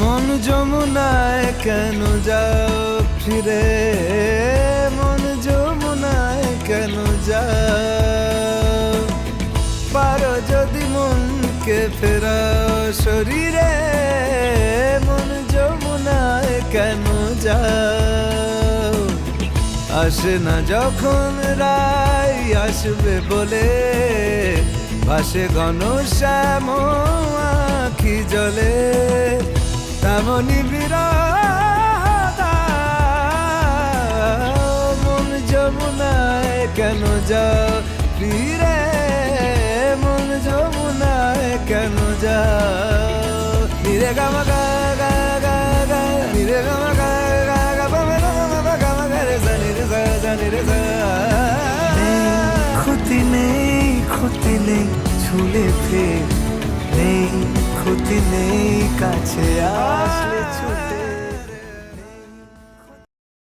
মন যমুনায় কেন যাও ফিরে, মন যমুনায় কেন যাও? পারো যদি মনকে ফেরাও শরীরে, মন যমুনায় কেন যাও? আসে না যখন রাই আসবে বলে, ভাসে ঘন শ্যাম আখি জলে, তেমনি বিরহ মন যমুনায় কেন যাও ফিরে, মন যমুনায় কেন যাও? নিরে গামা গা গা গা গা, নিরে গামা গা গা গা, বামে গামা বা গামা গা রে সা নিরে সা সা নিরে সা। ক্ষতি নেই, ক্ষতি নেই, ছুলে ফের নেই, ক্ষতি নেই, কাছে আ